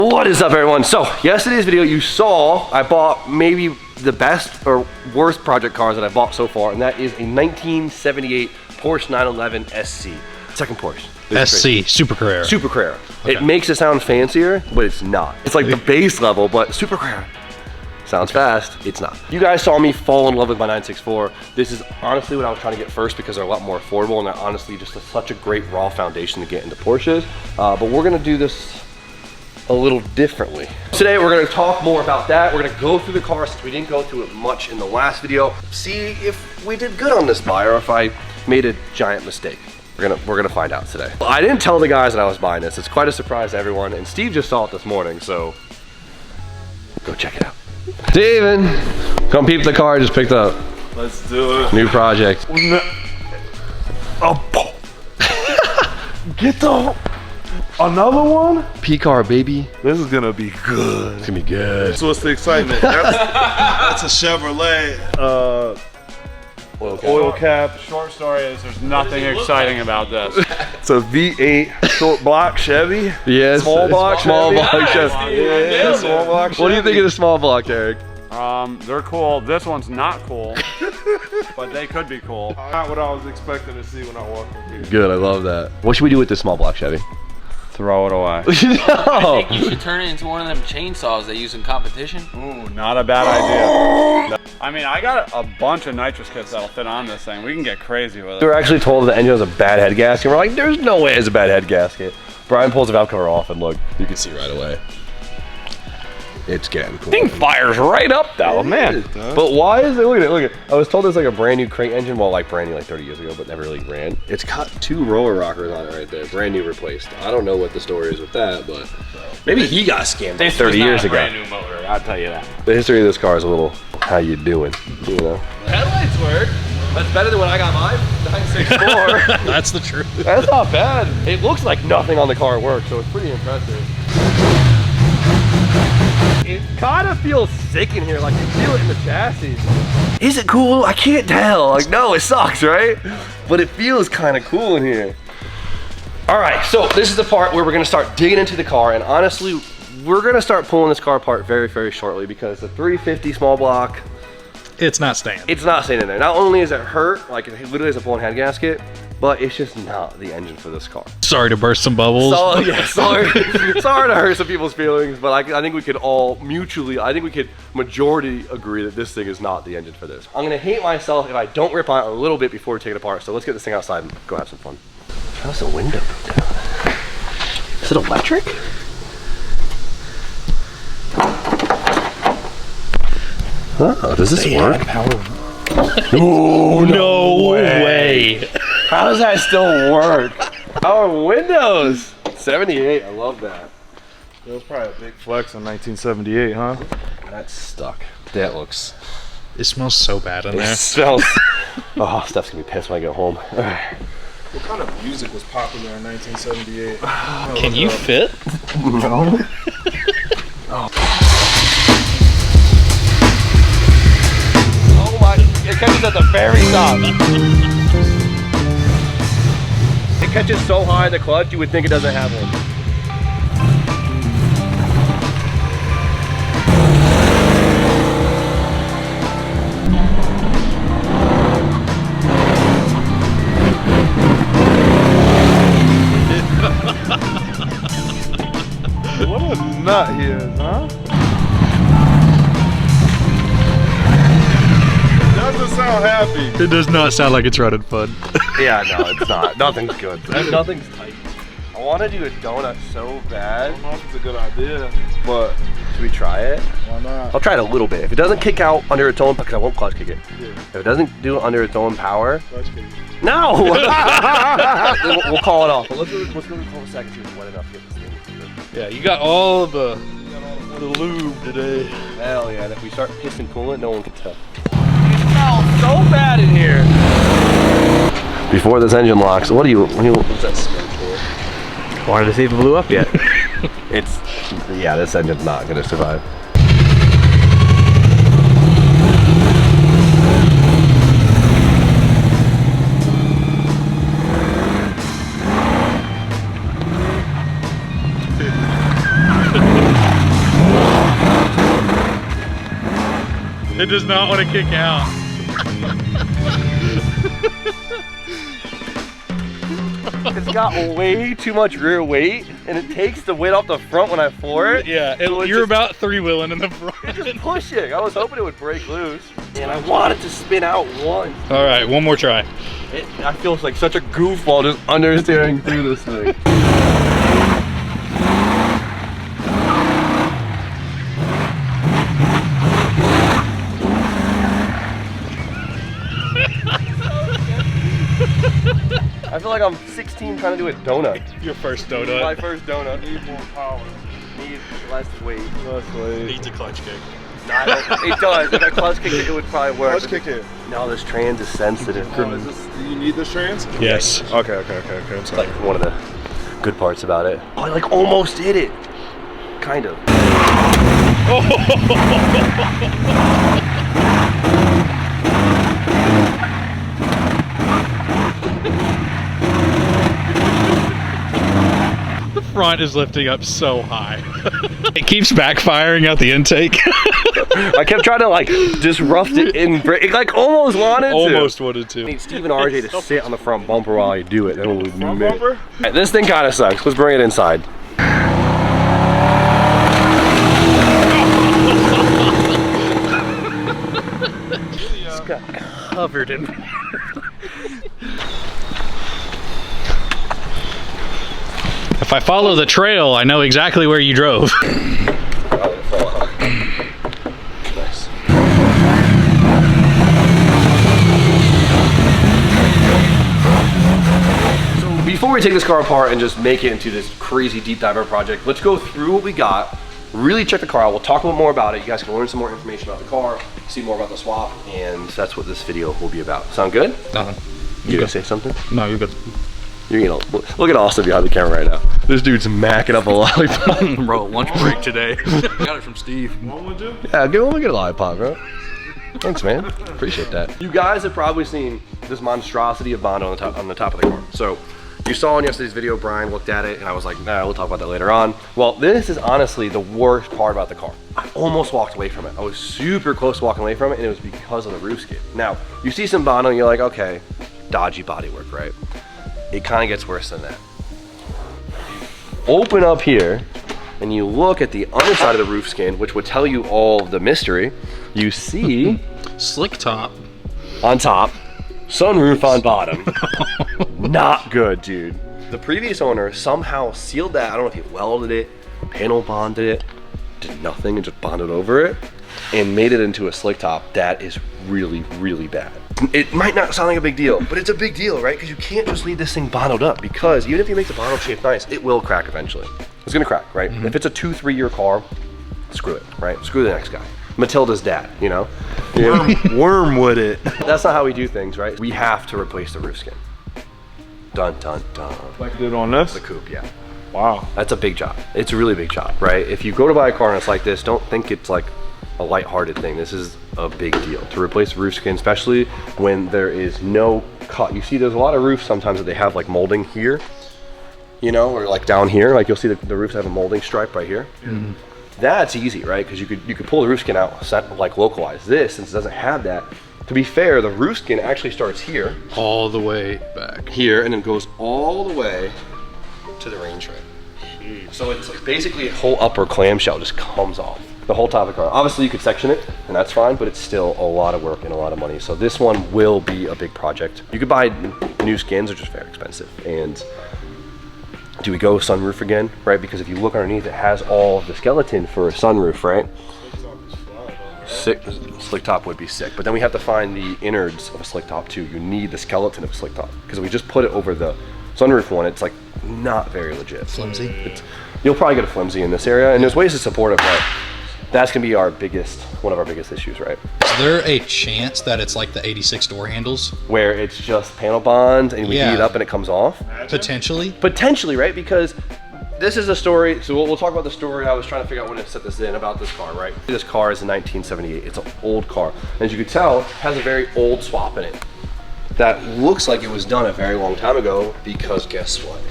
What is up, everyone? So yesterday's video you saw I bought maybe the best or worst project cars that I bought so far, and that is a 1978 Porsche 911 SC. Second Porsche. SC, Super Carrera. Super Carrera. Okay. It makes it sound fancier, but it's not. It's like the base level, but Super Carrera. Sounds fast, it's not. You guys saw me fall in love with my 964. This is honestly what I was trying to get first because they're a lot more affordable, and they're honestly just such a great raw foundation to get into Porsches. But we're gonna do this a little differently. Today we're gonna talk more about that. We're gonna go through the car since we didn't go through it much in the last video. See if we did good on this buy or if I made a giant mistake. We're gonna find out today. I didn't tell the guys that I was buying this. It's quite a surprise to everyone, and Steve just saw it this morning, so go check it out. Steven, come peep the car I just picked up. Let's do it. New project. Oh, get the another one? P-car, baby. This is gonna be good. It's gonna be good. So what's the excitement? That's a Chevrolet. Oil cap. Short story is there's nothing exciting about this. It's a V8 short block Chevy. Yes. Small block Chevy. Small block Chevy. Yeah, small block Chevy. What do you think of the small block, Eric? They're cool. This one's not cool, but they could be cool. Not what I was expecting to see when I walked in here. Good, I love that. What should we do with this small block Chevy? Throw it away. No. You should turn it into one of them chainsaws they use in competition. Ooh, not a bad idea. I mean, I got a bunch of nitrous kits that'll fit on this thing. We can get crazy with We it. were actually told the engine has a bad head gasket. We're like, there's no way it's a bad head gasket. Brian pulls the valve cover off and look, you can see right away. It's getting cool. Thing fires right up though, man. But why is it, look at it, look at it. I was told it's like a brand new crate engine, well, like brand new like 30 years ago, but never really ran. It's got 2 roller rockers on it right there, brand new replaced. I don't know what the story is with that, but maybe he got scammed like 30 years ago. Brand new motor, I'll tell you that. The history of this car is a little, how you doing, you know? Headlights work. That's better than when I got mine. 964. That's the truth. That's not bad. It looks like nothing on the car works, so it's pretty impressive. It kind of feels sick in here, like you feel it in the chassis. Is it cool? I can't tell. Like, no, it sucks, right? But it feels kind of cool in here. All right, so this is the part where we're gonna start digging into the car, and honestly, we're gonna start pulling this car apart very, very shortly because the 350 small block, It's not staying. it's not staying in there. Not only is it hurt, like it literally is a blown head gasket, but it's just not the engine for this car. Sorry to burst some bubbles. So, yeah, sorry to hurt some people's feelings, but I think we could all mutually, I think we could majority agree that this thing is not the engine for this. I'm gonna hate myself if I don't rip on it a little bit before we take it apart, so let's get this thing outside and go have some fun. How's the window down? Is it electric? Oh, does this work? Oh, no way. How does that still work? Power windows! 78, I love that. That was probably a big flex in 1978, huh? That's stuck. That looks... It smells so bad in It there. smells... Oh, Steph's gonna be pissed when I get home. What kind of music was popular in 1978? Can you fit? No. Oh my, it catches at the very top. It catches so high in the clutch, you would think it doesn't have one. What a nut he is, huh? Doesn't sound happy. It does not sound like it's running fun. Yeah, no, it's not. Nothing's good. Nothing's tight. I want to do a donut so I bad. don't know if it's a good idea, but Should we try it? why not? I'll try it a little bit. If it doesn't kick out under its own, because I won't clutch kick it. Yeah. If it doesn't do it under its own power, Clutch kick. no! we'll call it off. But let's go to the second see if it's wet enough to get this thing. Yeah, you got all the lube today. Hell yeah, and if we start pissing coolant, no one can tell. It smells so bad in here. Before this engine locks, what's that smell for? Wanted to see if it blew up yet. Yeah, this engine's not gonna survive. It does not want to kick out. It's got way too much rear weight, and it takes the weight off the front when I floor it. Yeah, So you're about three-wheeling in the front. just pushing. I was hoping it would break loose, and I wanted to spin out once. All right, one more try. I feel like such a goofball just understeering through this thing. I feel like I'm 16 trying to do a donut. Your first My donut. first donut. Need more power. Need less weight. Less weight. Needs a clutch kick. It does. If I clutch kicked it, it would probably work. Clutch kick it. No, this trans is sensitive. Oh, is this, do you need this trans? Yes. Okay. I'm sorry. Like one of the good parts about it. Oh, I like almost did it. Kind of. The front is lifting up so high. It keeps backfiring out the intake. I kept trying to like disrupt it and break. It like almost wanted to. Almost wanted I to. need Steve and RJ to sit on the front bumper while I do it. Then we'll Front bumper? Alright, this thing kind of sucks. Let's bring it inside. It's got covered in. If I follow the trail, I know exactly where you drove. Nice. So before we take this car apart and just make it into this crazy deep diver project, let's go through what we got, really check the car out. We'll talk a little more about it. You guys can learn some more information about the car, see more about the swap, and that's what this video will be about. Sound good? You gonna say something? No, you're good. You're gonna look at Austin behind the camera right now. This dude's macking up a lollipop. Bro, lunch break today. Got it from Steve. One would do? Yeah, give him a lollipop, bro. Thanks, man. Appreciate that. You guys have probably seen this monstrosity of Bondo on the top of the car. So you saw in yesterday's video, Brian looked at it, and I was like, nah, we'll talk about that later on. Well, this is honestly the worst part about the car. I almost walked away from it. I was super close to walking away from it, and it was because of the roof skid. Now, you see some Bondo, and you're like, okay, dodgy bodywork, right? It kind of gets worse than that. Open up here, and you look at the underside of the roof skin, which would tell you all the mystery. You see Slick top. on top, sunroof on bottom. Not good, dude. The previous owner somehow sealed that. I don't know if he welded it, panel bonded it, did nothing and just bonded over it, and made it into a slick top that is really, really bad. It might not sound like a big deal, but it's a big deal, right? Because you can't just leave this thing bonded up, because even if you make the bottle shape nice, it will crack eventually. It's gonna crack, right? If it's a 2-3 year car, screw it, right? Screw the next guy. Matilda's dad, you know? Wormwood it. That's not how we do things, right? We have to replace the roof skin. Dun, dun, dun. Like did on this? The coupe, yeah. Wow. That's a big job. It's a really big job, right? If you go to buy a car and it's like this, don't think it's like a lighthearted thing. This is a big deal to replace the roof skin, especially when there is no cut. You see, there's a lot of roofs sometimes that they have like molding here, you know, or like down here. Like you'll see the roofs have a molding stripe right here. Mm-hmm. That's easy, right? Because you could pull the roof skin out, set, like localize this, since it doesn't have that. To be fair, the roof skin actually starts here, All the way back. here, and then goes all the way to the range ring. So it's like basically a whole upper clamshell just comes off. The whole top of the car. Obviously you could section it, and that's fine, but it's still a lot of work and a lot of money. So this one will be a big project. You could buy new skins, which is very expensive. And do we go sunroof again, right? Because if you look underneath, it has all of the skeleton for a sunroof, right? Sick, slick top would be sick, but then we have to find the innards of a slick top too. You need the skeleton of a slick top, because if we just put it over the sunroof one, it's like not very legit. Flimsy. You'll probably get a flimsy in this area, and there's ways to support it, but that's gonna be one of our biggest issues, right? Is there a chance that it's like the 86 door handles? Where it's just panel bond and we heat it up and it comes off? Potentially. Potentially, right? Because this is a story, so we'll talk about the story. I was trying to figure out when to set this in about this car, right? This car is a 1978. It's an old car. As you can tell, it has a very old swap in it. That looks like it was done a very long time ago, because guess what?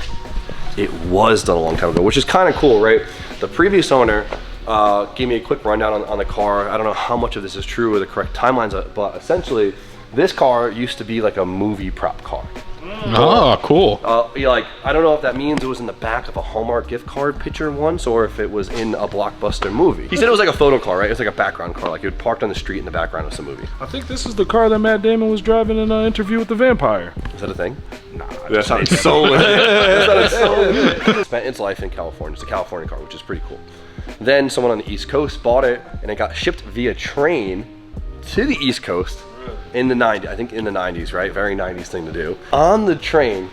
It was done a long time ago, which is kind of cool, right? The previous owner gave me a quick rundown on the car. I don't know how much of this is true or the correct timelines, but essentially, this car used to be like a movie prop car. Oh, cool. Like, I don't know if that means it was in the back of a Hallmark gift card picture once, or if it was in a blockbuster movie. He said it was like a photo car, right? It was like a background car, like it parked on the street in the background of some movie. I think this is the car that Matt Damon was driving in an Interview with the Vampire. Is that a thing? Nah, That sounded so lit. That sounded so lit. Spent its life in California. It's a California car, which is pretty cool. Then someone on the East Coast bought it, and it got shipped via train to the East Coast in the 90s. I think in the 90s, right? Very 90s thing to do. On the train,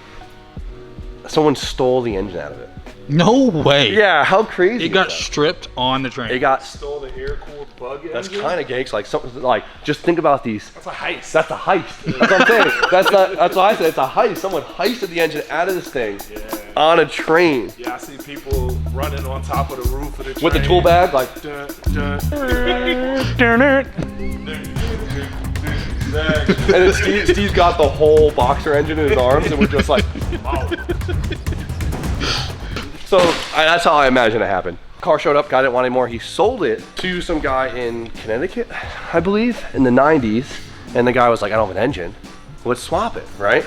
someone stole the engine out of it. No way. Yeah, how crazy It got is that? stripped on the train. It got. Stole the air-cooled bug engine. That's kind of gangs. Like something like just think about these. That's a heist. That's a heist. That's what I'm saying. That's not. That's what I said. It's a heist. Someone heisted the engine out of this thing on a train Yeah, I see people running on top of the roof of the train. with the tool bag. Like, Dun, dun. and then Steve's got the whole boxer engine in his arms, and we're just like. So that's how I imagine it happened. Car showed up, got it, wanted more. He sold it to some guy in Connecticut, I believe, in the 90s. And the guy was like, I don't have an engine. Let's swap it, right?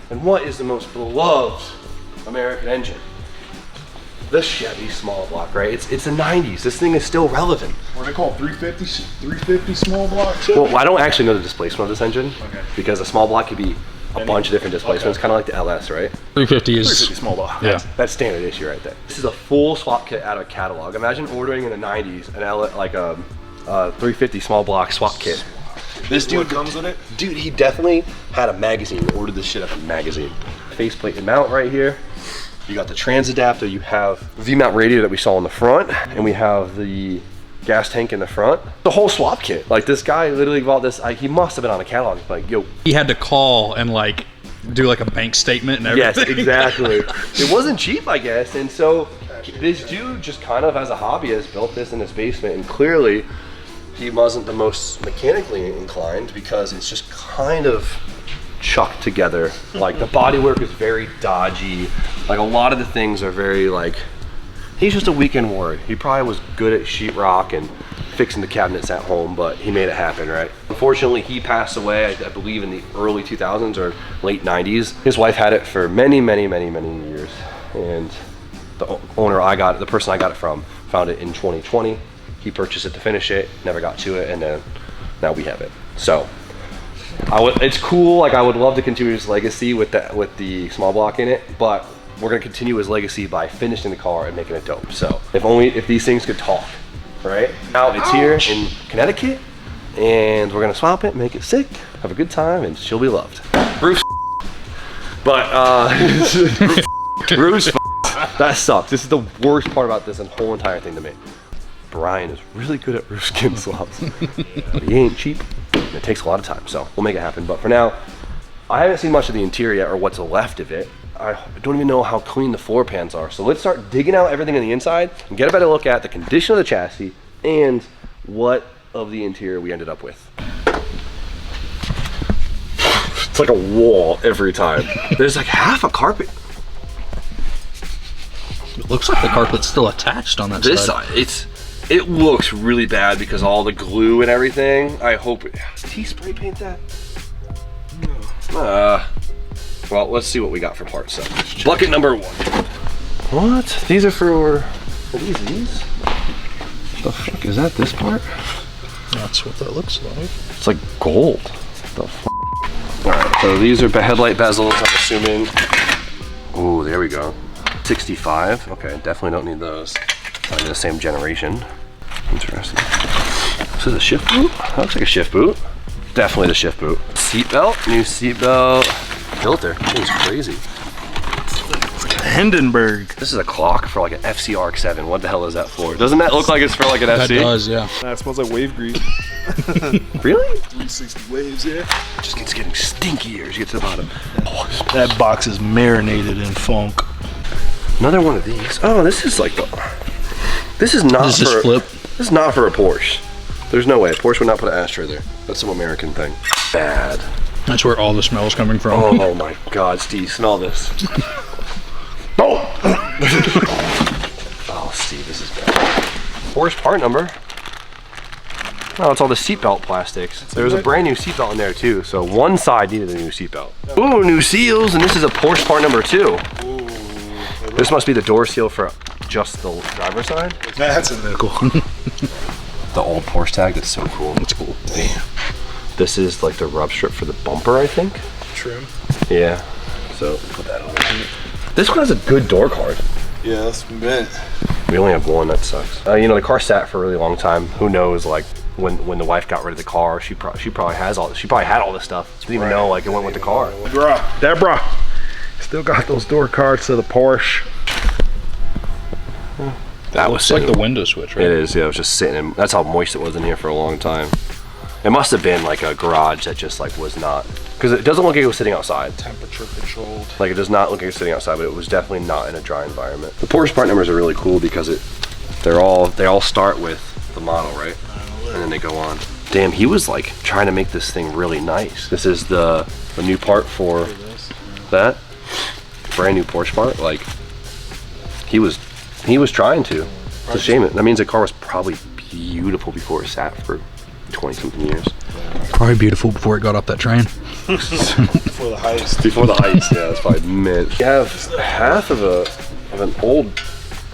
And what is the most beloved American engine? The Chevy small block, right? It's the 90s. This thing is still relevant. What are they called? 350 small blocks? Well, I don't actually know the displacement of this engine because a small block could be a bunch of different displacements, kind of like the LS, right? 350 is 350 small block. yeah. That's standard issue right there. This is a full swap kit out of catalog. Imagine ordering in the 90s like a 350 small block swap kit. This dude comes with it? Dude, he definitely had a magazine. Ordered this shit at a magazine. Faceplate and mount right here. You got the trans adapter. You have V-mount radio that we saw in the front, and we have the gas tank in the front. The whole swap kit. Like this guy literally bought this. He must have been on a catalog. Like, yo. He had to call and like do like a bank statement and everything. Yes, exactly. It wasn't cheap, I guess. And so this dude just kind of as a hobbyist built this in his basement, and clearly he wasn't the most mechanically inclined because it's just kind of chucked together. Like the bodywork is very dodgy. Like a lot of the things are very like, he's just a weekend warrior. He probably was good at sheetrock and fixing the cabinets at home, but he made it happen, right? Unfortunately, he passed away, I believe, in the early 2000s or late 90s. His wife had it for many, many, many, many years. And the owner the person I got it from, found it in 2020. He purchased it to finish it, never got to it, and then now we have it. So it's cool. Like I would love to continue his legacy with the small block in it, but we're gonna continue his legacy by finishing the car and making it dope. So if these things could talk, right? Now it's here in Connecticut, and we're gonna swap it, make it sick, have a good time, and she'll be loved. Roof's but roof's that sucks. This is the worst part about this whole entire thing to me. Brian is really good at roof skin swaps. But he ain't cheap, and it takes a lot of time, so we'll make it happen. But for now, I haven't seen much of the interior yet, or what's left of it. I don't even know how clean the floor pans are. So let's start digging out everything on the inside and get a better look at the condition of the chassis and what of the interior we ended up with. It's like a wall every time. There's like half a carpet. It looks like the carpet's still attached on that This side. side, it looks really bad because all the glue and everything. I hope did he spray paint that? No. Well, let's see what we got for parts. So, bucket number 1. What? These are for? Are these? The fuck is that? This part? That's what that looks like. It's like gold. The fuck? All right. So these are headlight bezels. I'm assuming. Oh, there we go. 65. Okay, definitely don't need those. Probably the same generation. Interesting. This is a shift boot? That looks like a shift boot. Definitely the shift boot. Seat belt, new seat belt. Filter, thing's crazy. Hindenburg. This is a clock for like an FCR X7. What the hell is that for? Doesn't that look like it's for like an That FC? does, yeah. That smells like wave grease. Really? 360 waves, yeah. It just keeps getting stinkier as you get to the bottom. Oh, That box is marinated in funk. another one of these. Oh, this is like the. This is not Does for. this flip? This is not for a Porsche. There's no way. Porsche would not put an ashtray there. That's some American thing. Bad. That's where all the smell's coming from. Oh my God, Steve, smell this. Oh! Oh, Steve, this is bad. Porsche part number. Oh, it's all the seatbelt plastics. There's a brand new seatbelt in there too, so one side needed a new seatbelt. Ooh, new seals, and this is a Porsche part number 2. Ooh, This must be the door seal for just the driver's side. that's a nickel. The old Porsche tag, that's so cool. That's cool. Damn. This is like the rub strip for the bumper, I think. Trim. Yeah, so put that on. This one has a good door card. Yeah, that's mint. We only have one, that sucks. You know, the car sat for a really long time. Who knows, like, when the wife got rid of the car, she probably had all this stuff. She didn't even know, like, it went with the car. Deborah, still got those door cards to the Porsche. That was It's like the window switch, right? It is, yeah, it was just sitting in, that's how moist it was in here for a long time. It must have been like a garage that just like was not, because it doesn't look like it was sitting outside. Temperature controlled. Like it does not look like it was sitting outside, but it was definitely not in a dry environment. The Porsche part numbers are really cool because they all start with the model, right? And then they go on. Damn, he was like trying to make this thing really nice. This is the new part for that. Brand new Porsche part. Like he was trying to. It's a shame. That means the car was probably beautiful before it sat for 20 something years. Probably beautiful before it got up that train. Before the heist. Before the heist, yeah, that's probably mint. You have half of an old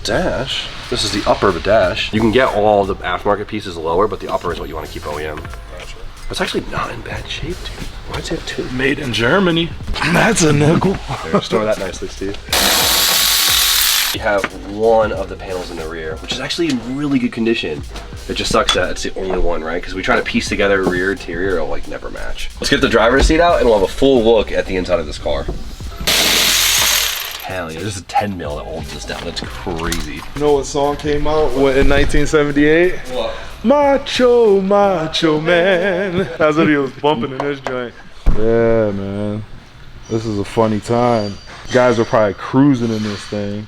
dash. This is the upper of a dash. You can get all the aftermarket pieces lower, but the upper is what you want to keep OEM. It's actually not in bad shape, dude. Why'd you have 2? Made in Germany. That's a nickel. There, store that nicely, Steve. You have one of the panels in the rear, which is actually in really good condition. It just sucks that it's the only one, right? Because we try to piece together rear interior, it'll like never match. Let's get the driver's seat out and we'll have a full look at the inside of this car. Hell yeah, this is a 10 mil that holds this down. That's crazy. You know what song came out in 1978? What? Macho, macho man. That's what he was bumping in this joint. Yeah, man. This is a funny time. Guys are probably cruising in this thing.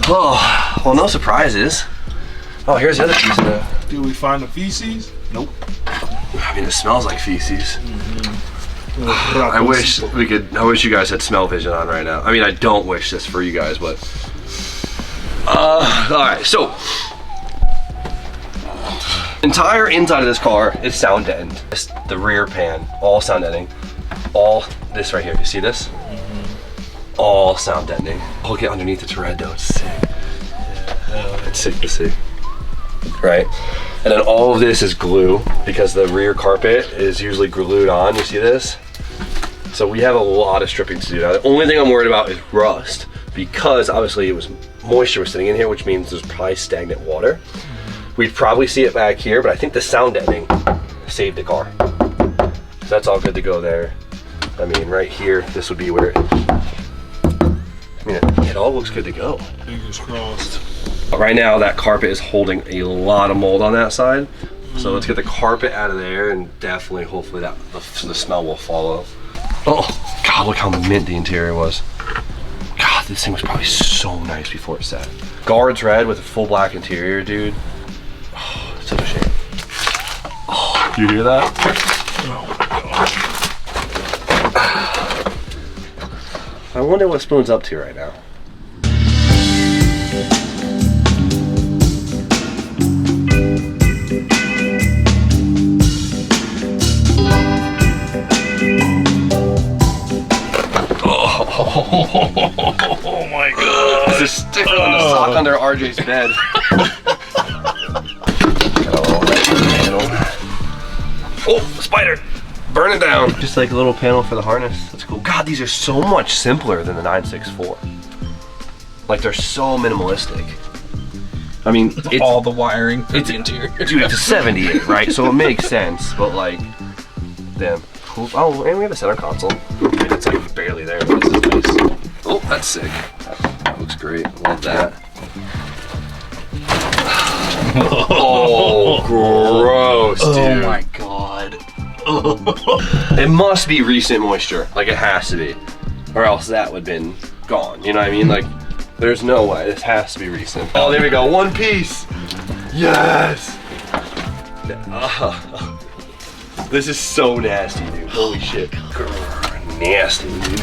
Oh, well, no surprises. Oh, here's the other piece of the... Did we find the feces? Nope. I mean, it smells like feces. I wish you guys had smell vision on right now. I mean, I don't wish this for you guys, but... all right, so... Entire inside of this car is sound deadened. The rear pan, all sound deadening. All this right here, you see this? All sound deadening. Look at underneath, it's red though, it's sick. Yeah, it's sick to see. Right? And then all of this is glue because the rear carpet is usually glued on, you see this? So we have a lot of stripping to do now. The only thing I'm worried about is rust because obviously moisture was sitting in here, which means there's probably stagnant water. We'd probably see it back here, but I think the sound deadening saved the car. So that's all good to go there. I mean, right here, this would be where it all looks good to go. Fingers crossed. But right now, that carpet is holding a lot of mold on that side. So let's get the carpet out of there and definitely, hopefully, the smell will follow. Oh, God, look how mint the interior was. God, this thing was probably so nice before it sat. Guards red with a full black interior, dude. Oh, it's such a shame. Oh, you hear that? Oh my God. I wonder what Spoon's up to right now. Oh my God. This is stiffer than the sock under RJ's bed. Got a little red panel. Oh, spider! Burn it down. Just like a little panel for the harness. That's cool. God, these are so much simpler than the 964. Like they're so minimalistic. I mean, it's all the wiring for the interior. Dude, it's a 78, right? So it makes sense, but like, damn. Cool. Oh, and we have a center console. It's like barely there, but this is nice. Oh, that's sick. That looks great. Love that. Oh, gross, dude. Oh my God. It must be recent moisture. Like it has to be. Or else that would have been gone. You know what I mean? Like, there's no way. This has to be recent. Oh, there we go. One piece. Yes. This is so nasty, dude. Holy shit. Grr, nasty, dude.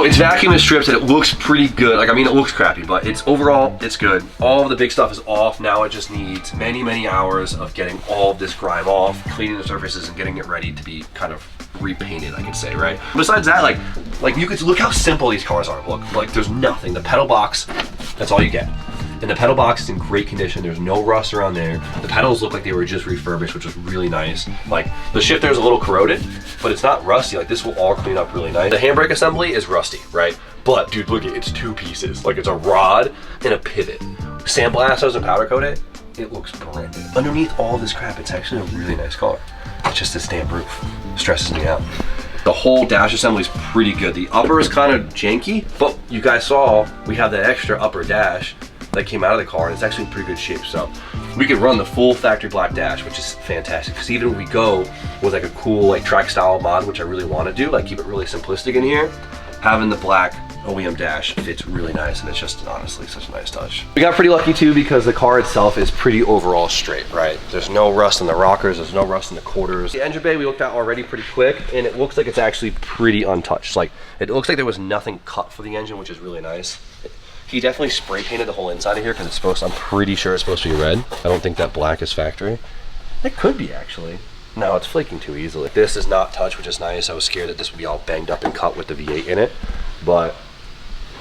it's vacuum and stripped and it looks pretty good. Like, I mean, it looks crappy, but it's overall, it's good. All of the big stuff is off. Now it just needs many, many hours of getting all of this grime off, cleaning the surfaces and getting it ready to be kind of repainted, I can say, right? Besides that, like you could look how simple these cars are. Look, like there's nothing. The pedal box, that's all you get. And the pedal box is in great condition. There's no rust around there. The pedals look like they were just refurbished, which was really nice. Like the shifter is a little corroded, but it's not rusty. Like this will all clean up really nice. The handbrake assembly is rusty, right? But dude, look at it, it's two pieces. Like it's a rod and a pivot. Sandblast those and powder coat it. It looks brand new. Underneath all this crap, it's actually a really nice car. It's just this damn roof. Stresses me out. The whole dash assembly is pretty good. The upper is kind of janky, but you guys saw we have that extra upper dash that came out of the car, and it's actually in pretty good shape. So we could run the full factory black dash, which is fantastic. Because even when we go with like a cool like track style mod, which I really want to do, like keep it really simplistic in here, having the black OEM dash fits really nice, and it's just honestly such a nice touch. We got pretty lucky too because the car itself is pretty overall straight, right? There's no rust in the rockers, there's no rust in the quarters. The engine bay we looked at already pretty quick, and it looks like it's actually pretty untouched. Like it looks like there was nothing cut for the engine, which is really nice. He definitely spray painted the whole inside of here because it's supposed to, I'm pretty sure it's supposed to be red. I don't think that black is factory. It could be actually. No, it's flaking too easily. This is not touch, which is nice. I was scared that this would be all banged up and cut with the V8 in it, but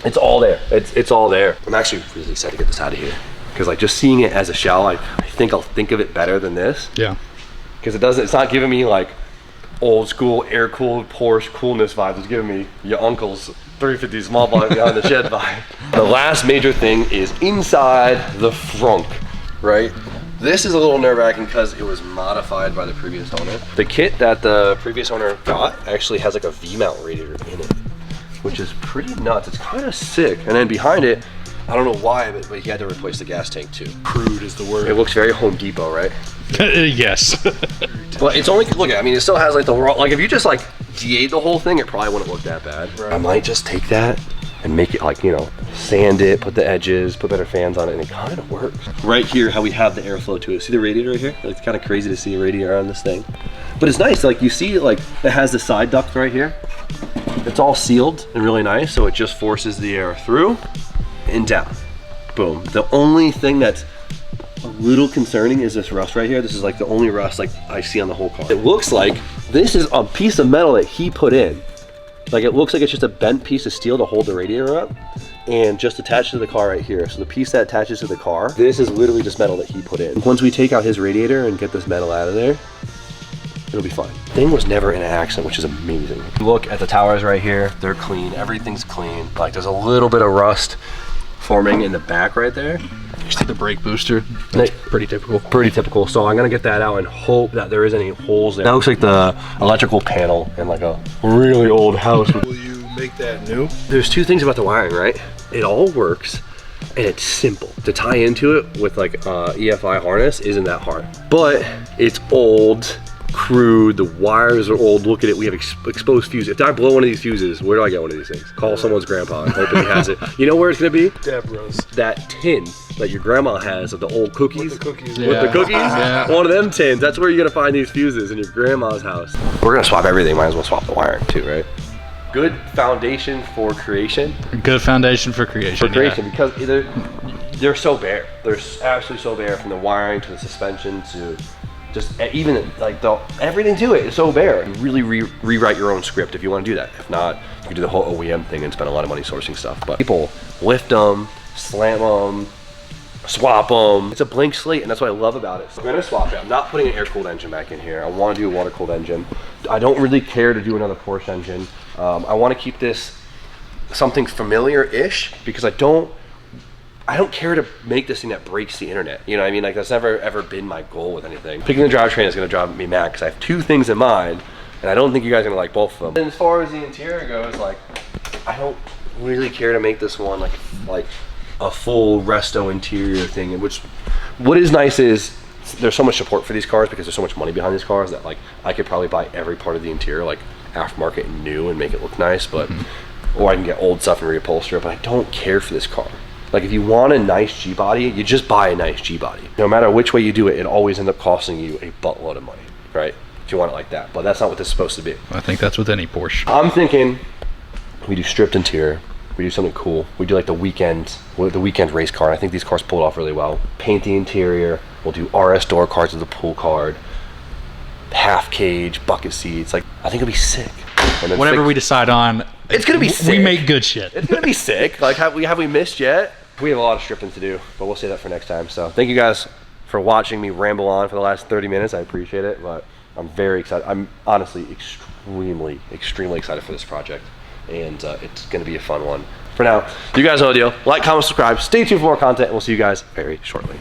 it's all there. It's all there. I'm actually really excited to get this out of here because like just seeing it as a shell, I think I'll think of it better than this. Yeah. Because it's not giving me like old school air-cooled Porsche coolness vibes. It's giving me your uncle's 350 small block behind the shed vibe. The last major thing is inside the frunk, right? This is a little nerve-wracking because it was modified by the previous owner. The kit that the previous owner got actually has like a V-mount radiator in it, which is pretty nuts. It's kind of sick. And then behind it, I don't know why, but he had to replace the gas tank too. Crude is the word. It looks very Home Depot, right? Yes. But it's only, look at, I mean, it still has like the raw, like if you just like de-ate the whole thing, it probably wouldn't look that bad. Right. I might just take that and make it like, you know, sand it, put the edges, put better fans on it, and it kind of works. Right here, how we have the airflow to it. See the radiator right here? Like, it's kind of crazy to see a radiator on this thing. But it's nice, like you see like it has the side duct right here. It's all sealed and really nice, so it just forces the air through and down. Boom. The only thing that's a little concerning is this rust right here. This is like the only rust like I see on the whole car. It looks like this is a piece of metal that he put in. Like it looks like it's just a bent piece of steel to hold the radiator up and just attached to the car right here. So the piece that attaches to the car, this is literally just metal that he put in. Once we take out his radiator and get this metal out of there, it'll be fine. Thing was never in an accident, which is amazing. Look at the towers right here. They're clean. Everything's clean. Like there's a little bit of rust forming in the back right there. You see the brake booster? That's pretty typical. Pretty typical. So I'm gonna get that out and hope that there isn't any holes there. That looks like the electrical panel in like a really old house. Will you make that new? There's two things about the wiring, right? It all works and it's simple. To tie into it with like EFI harness isn't that hard. But it's old, crude, the wires are old. Look at it, we have exposed fuses. If I blow one of these fuses, where do I get one of these things? Call someone's grandpa and hoping he has it. You know where it's gonna be? Deborah's. That tin that your grandma has of the old cookies. With the cookies. With the cookies? Yeah. One of them tins. That's where you're gonna find these fuses in your grandma's house. We're gonna swap everything. Might as well swap the wiring too, right? Good foundation for creation. Good foundation for creation. Because they're so bare. They're absolutely so bare, from the wiring to the suspension to just even like everything to it is so bare. You really rewrite your own script if you want to do that. If not, you can do the whole OEM thing and spend a lot of money sourcing stuff. But people lift them, slam them, swap them. It's a blank slate, and that's what I love about it. So I'm gonna swap it. I'm not putting an air-cooled engine back in here. I want to do a water-cooled engine. I don't really care to do another Porsche engine. I want to keep this something familiar-ish because I don't care to make this thing that breaks the internet. You know what I mean? Like that's never ever been my goal with anything. Picking the drivetrain is gonna drive me mad because I have two things in mind, and I don't think you guys are gonna like both of them. And as far as the interior goes, like I don't really care to make this one like a full resto interior thing. And what is nice is there's so much support for these cars because there's so much money behind these cars that like I could probably buy every part of the interior like aftermarket and new and make it look nice, but or I can get old stuff and reupholster it. But I don't care for this car. Like if you want a nice G-body, you just buy a nice G-body. No matter which way you do it, it always ends up costing you a buttload of money, right? If you want it like that, but that's not what this is supposed to be. I think that's with any Porsche. I'm thinking We do stripped interior. We do something cool. We do like the weekend race car. I think these cars pulled off really well. Paint the interior. We'll do RS door cards with the pool card. Half cage, bucket seats. Like, I think it'll be sick. And then Whatever we decide on, it's gonna be sick. We make good shit. It's gonna be sick. Like, have we missed yet? We have a lot of stripping to do, but we'll save that for next time. So thank you guys for watching me ramble on for the last 30 minutes. I appreciate it, but I'm very excited. I'm honestly extremely excited for this project. And it's gonna be a fun one. For now, you guys know the deal. Like, comment, subscribe. Stay tuned for more content, and we'll see you guys very shortly.